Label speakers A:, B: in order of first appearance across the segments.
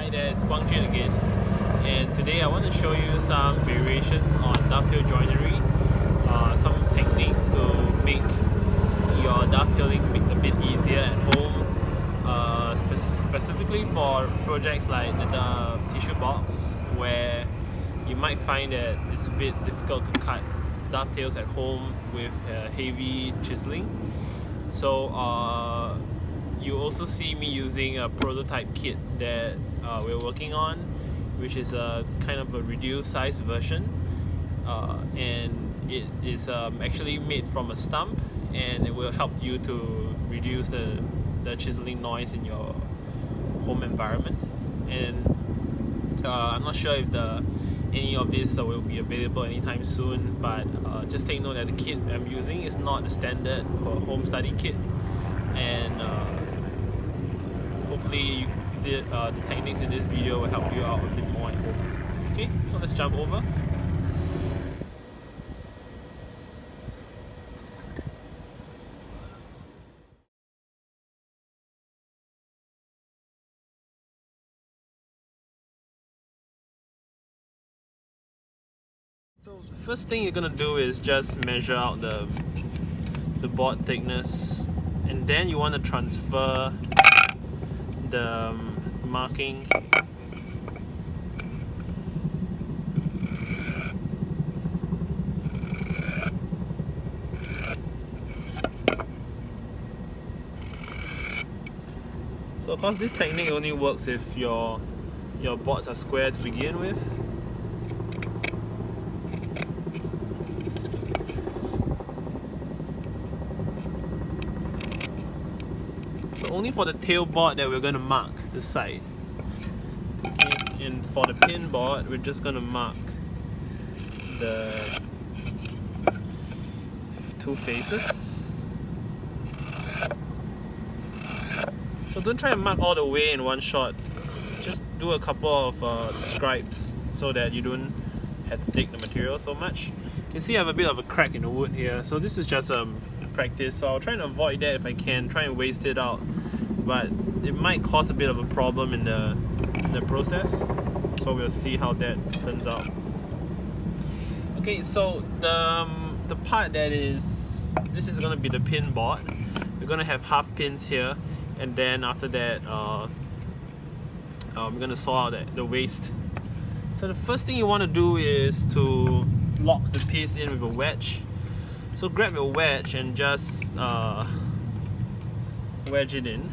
A: Hi there, it's Guangjun again, and today I want to show you some variations on dovetail joinery, some techniques to make your dovetailing a bit easier at home, specifically for projects like the tissue box, where you might find that it's a bit difficult to cut dovetails at home with heavy chiseling. So you also see me using a prototype kit that we're working on, which is a kind of a reduced size version, and it is actually made from a stump, and it will help you to reduce the chiseling noise in your home environment. And I'm not sure if any of this will be available anytime soon, but just take note that the kit I'm using is not the standard or home study kit, and hopefully the techniques in this video will help you out a bit more at home. Okay, so let's jump over. So the first thing you're gonna do is just measure out the board thickness, and then you want to transfer the marking . So of course this technique only works if your boards are square to begin with. So only for the tail board that we're going to mark the side. Okay. And for the pin board, we're just going to mark the two faces. So don't try and mark all the way in one shot. Just do a couple of scribes so that you don't have to take the material so much. You can see I have a bit of a crack in the wood here, so this is just practice, so I'll try and avoid that if I can, try and waste it out, but it might cause a bit of a problem in the process, so we'll see how that turns out. Okay, so the part that this is going to be the pin board. We're going to have half pins here, and then after that we're going to saw out the waist. So the first thing you want to do is to lock the piece in with a wedge. So grab your wedge and just wedge it in.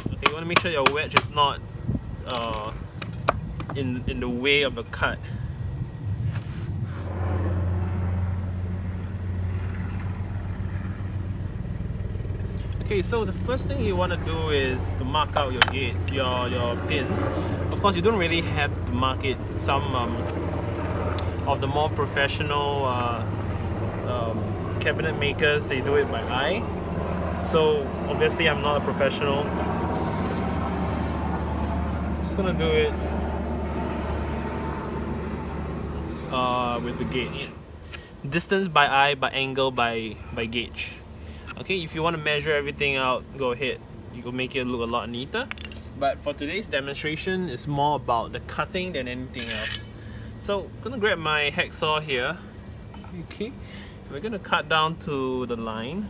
A: Okay, you want to make sure your wedge is not in the way of the cut. Okay, so the first thing you want to do is to mark out your your pins. Of course, you don't really have to mark it. Some of the more professional cabinet makers, they do it by eye. So obviously I'm not a professional. Just gonna do it with the gauge. Distance by eye, but angle by gauge. Okay, if you want to measure everything out, go ahead. You can make it look a lot neater. But for today's demonstration, it's more about the cutting than anything else. So I'm gonna grab my hacksaw here. Okay, we're gonna cut down to the line.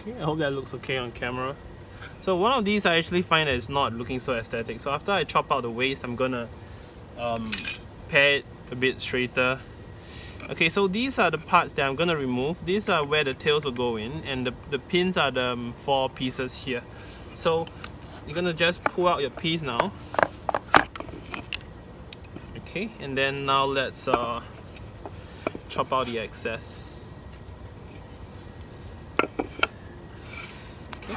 A: Okay, I hope that looks okay on camera. So one of these I actually find that it's not looking so aesthetic. So after I chop out the waist, I'm gonna pair it a bit straighter. Okay, so these are the parts that I'm gonna remove. These are where the tails will go in, and the pins are the 4 pieces here. So you're gonna just pull out your piece now. Okay, and then now let's chop out the excess. Okay.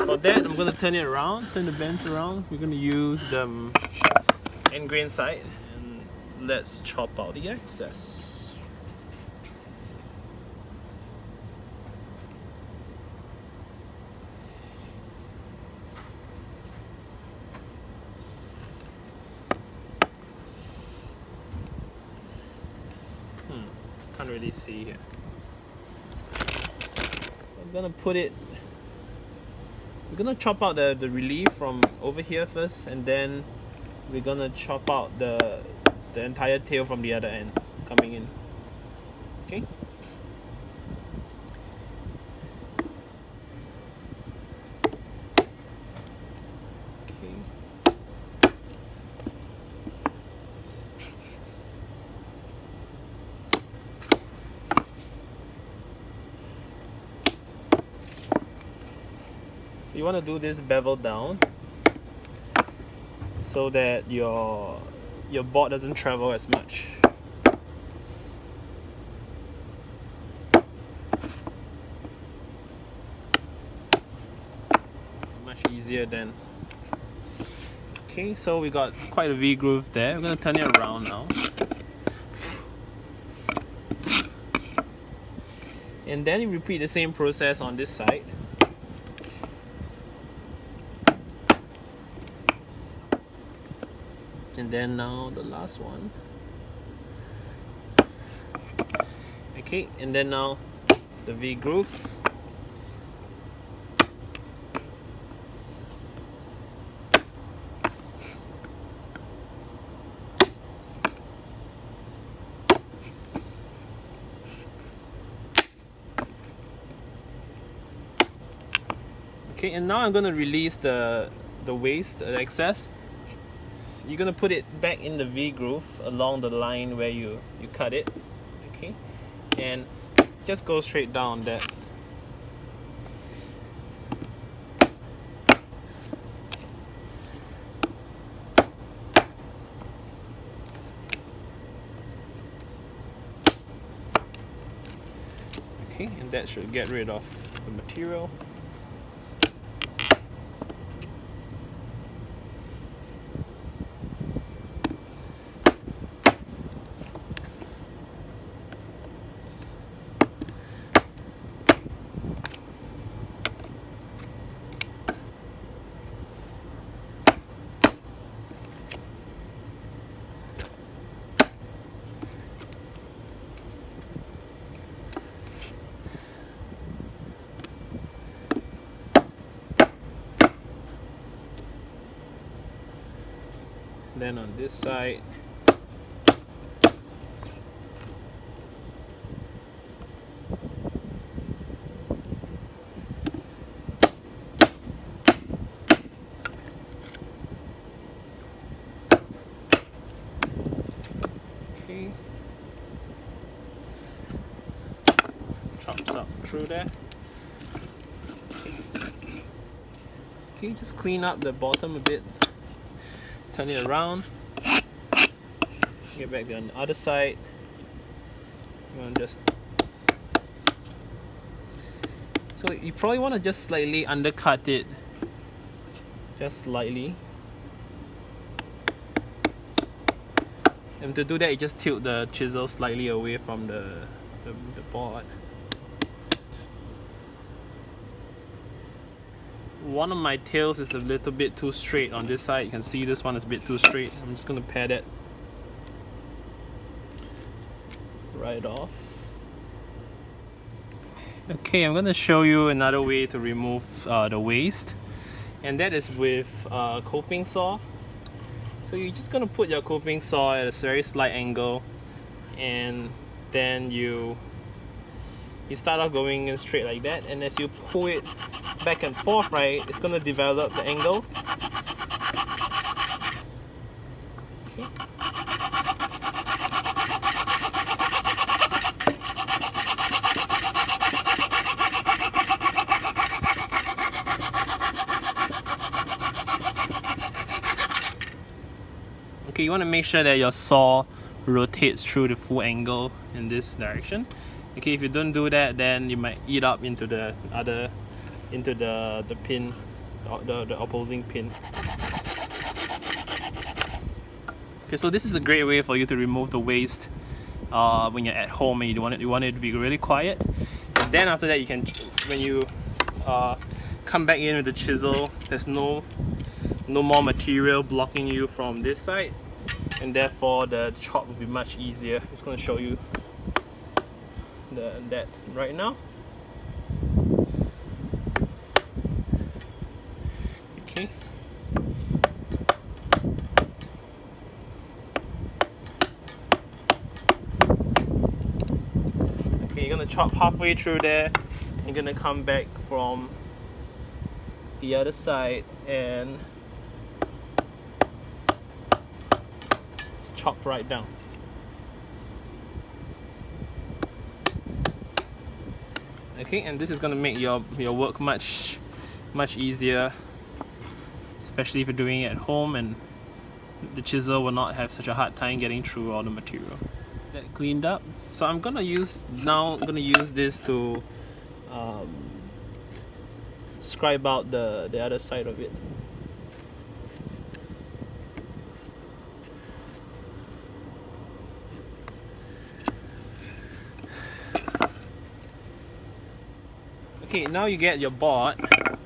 A: For that, I'm going to turn it around, turn the bench around. We're going to use the end grain side, and let's chop out the excess. Can't really see here. I'm gonna put it. We're gonna chop out the relief from over here first, and then we're gonna chop out the entire tail from the other end coming in. Okay. You want to do this bevel down so that your board doesn't travel as much. Much easier then. Okay, so we got quite a V groove there. We're going to turn it around now. And then you repeat the same process on this side. And then now the last one. Okay, and then now the V groove. Okay, and now I'm going to release the waste, the excess. You're gonna put it back in the V groove along the line where you cut it, okay, and just go straight down that. Okay, and that should get rid of the material. Then on this side, okay, chops up through there. Okay, just clean up the bottom a bit. Turn it around, get back on the other side. You want to just, so you probably want to just slightly undercut it, just slightly. And to do that, you just tilt the chisel slightly away from the board. One of my tails is a little bit too straight on this side. You can see this one is a bit too straight. I'm just going to pad it right off. Okay, I'm going to show you another way to remove the waste, and that is with a coping saw. So you're just going to put your coping saw at a very slight angle, and then you start off going in straight like that, and as you pull it back and forth, right, it's going to develop the angle. Okay. Okay, you want to make sure that your saw rotates through the full angle in this direction. Okay, if you don't do that, then you might eat up into the pin the opposing pin. Okay, so this is a great way for you to remove the waste when you're at home and you want it to be really quiet. And then after that, you can, when you come back in with the chisel, there's no more material blocking you from this side, and therefore the chop will be much easier. It's going to show you that right now. Okay. Okay, you're going to chop halfway through there. You're going to come back from the other side and chop right down. Okay, and this is going to make your work much easier, especially if you're doing it at home and the chisel will not have such a hard time getting through all the material. That cleaned up. So I'm gonna use this to scribe out the other side of it. Okay, now you get your board.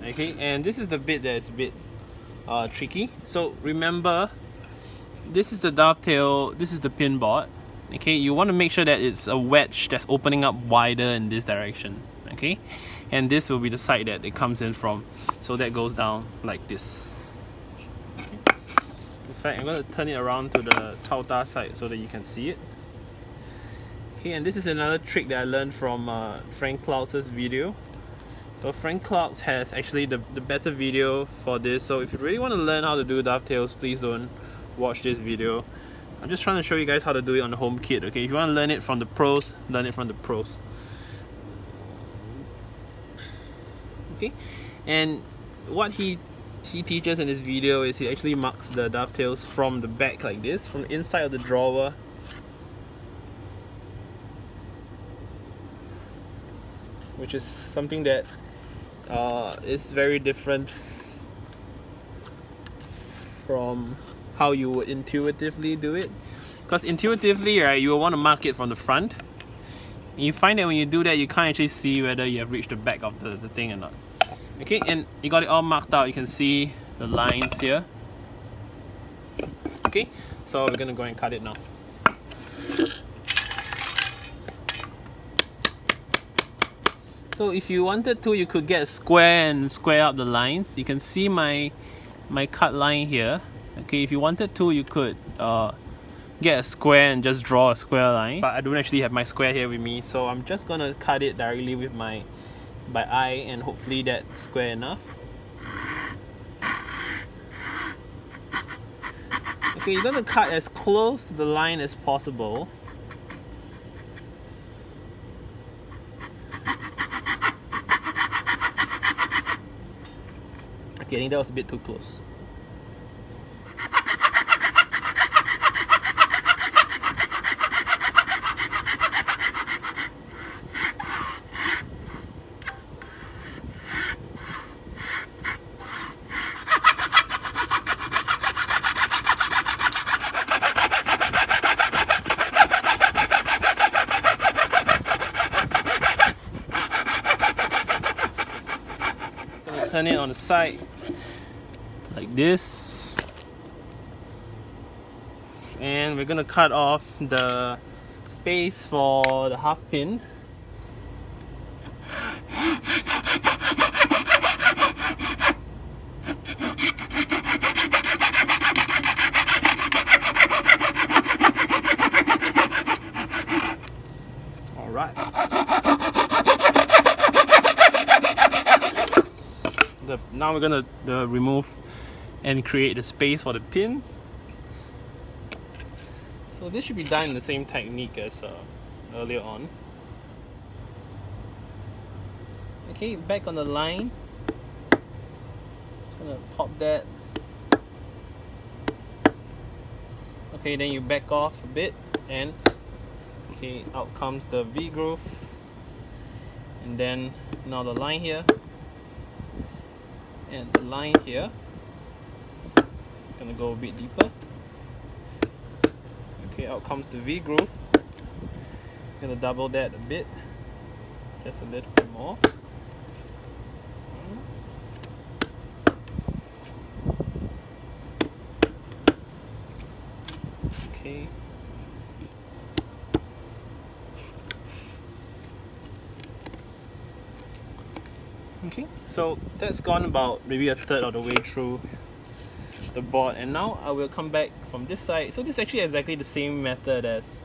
A: Okay, and this is the bit that is a bit tricky. So remember, this is the dovetail, this is the pin board. Okay, you want to make sure that it's a wedge that's opening up wider in this direction. Okay, and this will be the side that it comes in from. So that goes down like this. Okay. In fact, I'm going to turn it around to the Tauta side so that you can see it. Okay, and this is another trick that I learned from Frank Klausz's video. So Frank Klausz has actually the better video for this. So if you really want to learn how to do dovetails, please don't watch this video. I'm just trying to show you guys how to do it on the home kit. Okay, if you want to learn it from the pros, learn it from the pros. Okay, and what he teaches in this video is he actually marks the dovetails from the back like this, from the inside of the drawer. Which is something that is very different from how you would intuitively do it. Because intuitively, right, you will want to mark it from the front. And you find that when you do that, you can't actually see whether you have reached the back of the thing or not. Okay, and you got it all marked out. You can see the lines here. Okay, so we're gonna go and cut it now. So if you wanted to, you could get a square and square up the lines. You can see my cut line here. Okay, if you wanted to, you could get a square and just draw a square line. But I don't actually have my square here with me, so I'm just gonna cut it directly with by eye, and hopefully that's square enough. Okay, you're gonna cut as close to the line as possible. Okay, I think that was a bit too close. Turn it on the side like this, and we're gonna cut off the space for the half pin. All right. Now we're gonna remove and create the space for the pins. So this should be done in the same technique as earlier on. Okay, back on the line. Just gonna pop that. Okay, then you back off a bit, and okay, out comes the V groove, and then now the line here. and the line here. Gonna go a bit deeper. Okay, out comes the V groove. Gonna double that a bit, just a little bit more. Okay. Okay, so that's gone about maybe a third of the way through the board, and now I will come back from this side. So this is actually exactly the same method as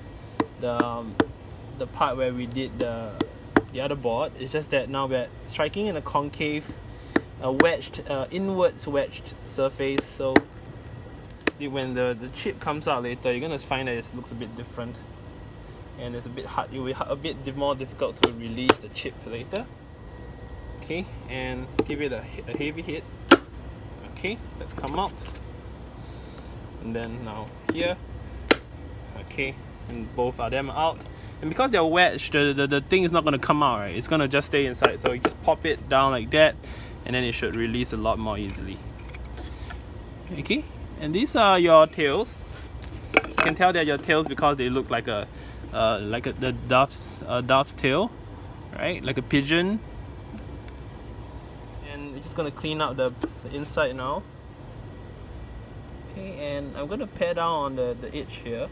A: the part where we did the other board. It's just that now we're striking in a concave, wedged, inwards wedged surface. So when the chip comes out later, you're gonna find that it looks a bit different, and it's a bit hard. It will be a bit more difficult to release the chip later. Okay, and give it a heavy hit. Okay, let's come out, and then now here. Okay, and both of them are out. And because they're wedged, the thing is not going to come out, right? It's going to just stay inside. So you just pop it down like that, and then it should release a lot more easily. Okay, and these are your tails. You can tell they're your tails because they look like the dove's tail, right? Like a pigeon. And we're just going to clean up the inside now. Okay, and I'm going to pare down on the edge here.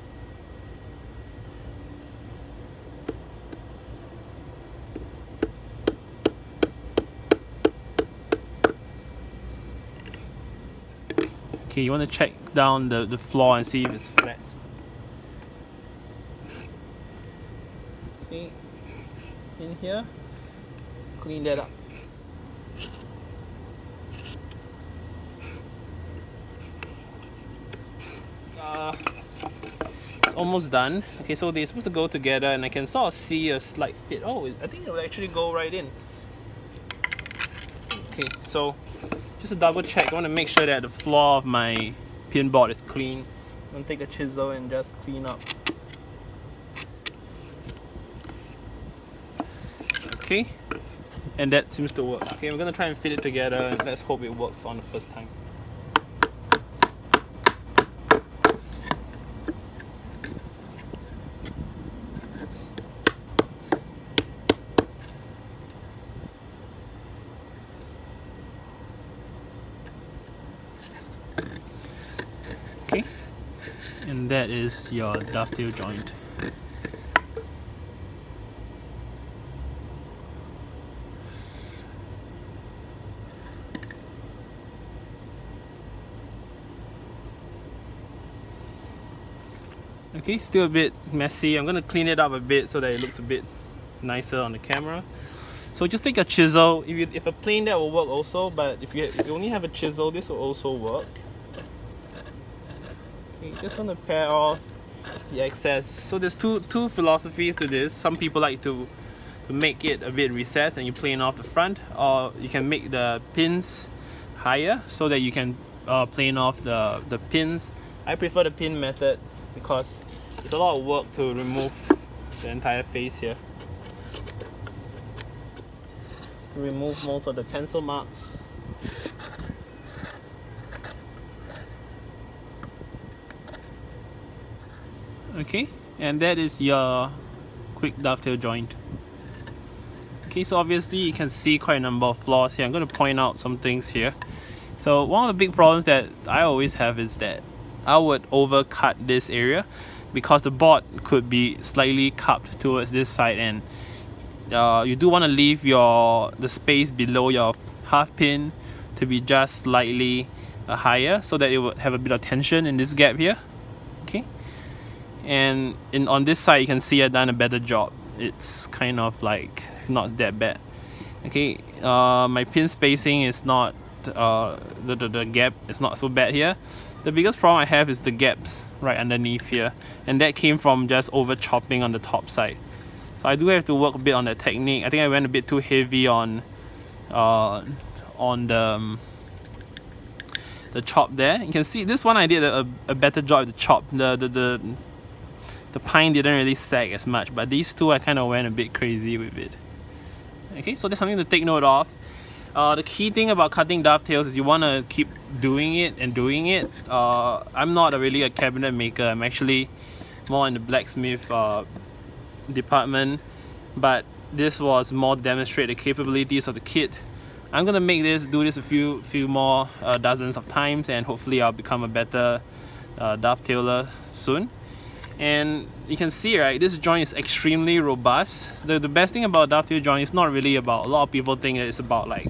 A: Okay, you want to check down the floor and see if it's flat. Okay, in here, clean that up. It's almost done. Okay, so they're supposed to go together, and I can sort of see a slight fit. Oh, I think it will actually go right in. Okay, so just to double check, I want to make sure that the floor of my pin board is clean. I'm going to take a chisel and just clean up. Okay, and that seems to work. Okay, we're going to try and fit it together, and let's hope it works on the first time. Okay, and that is your dovetail joint. Okay, still a bit messy. I'm gonna clean it up a bit so that it looks a bit nicer on the camera. So just take a chisel. If a plane, that will work also, but if you only have a chisel, this will also work. Okay, just want to pare off the excess. So there's two philosophies to this. Some people like to make it a bit recessed and you plane off the front, or you can make the pins higher so that you can plane off the pins. I prefer the pin method because it's a lot of work to remove the entire face here. To remove most of the pencil marks. Okay, and that is your quick dovetail joint. Okay, so obviously you can see quite a number of flaws here. I'm going to point out some things here. So one of the big problems that I always have is that I would overcut this area because the board could be slightly cupped towards this side, and you do want to leave the space below your half pin to be just slightly higher so that it would have a bit of tension in this gap here. Okay, and on this side you can see I've done a better job. It's kind of like not that bad. Okay, my pin spacing is not the gap is not so bad here. The biggest problem I have is the gaps right underneath here, and that came from just over chopping on the top side. So I do have to work a bit on that technique. I think I went a bit too heavy on the chop there. You can see this one I did a better job with the chop. The pine didn't really sag as much, but these two I kind of went a bit crazy with it. Okay, so that's something to take note of. The key thing about cutting dovetails is you want to keep doing it and doing it. I'm not really a cabinet maker. I'm actually more in the blacksmith department, but this was more to demonstrate the capabilities of the kit. I'm gonna do this a few more dozens of times, and hopefully I'll become a better dovetailer soon. And you can see, right, this joint is extremely robust. The best thing about dovetail joint is not really about, a lot of people think that it's about like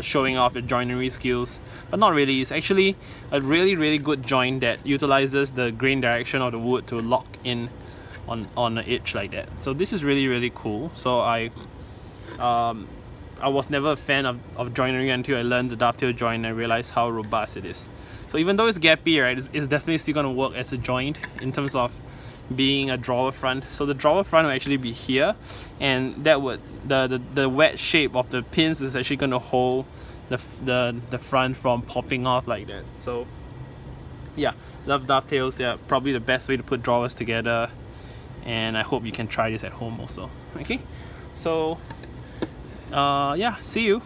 A: showing off your joinery skills, but not really. It's actually a really good joint that utilizes the grain direction of the wood to lock in on the edge like that. So this is really cool. So I was never a fan of joinery until I learned the dovetail joint and I realized how robust it is. So even though it's gappy, right, it's definitely still going to work as a joint in terms of being a drawer front. So the drawer front will actually be here, and that would the wet shape of the pins is actually going to hold the front from popping off like that. So yeah, love dovetails. They're probably the best way to put drawers together, and I hope you can try this at home also. Okay, so yeah, see you.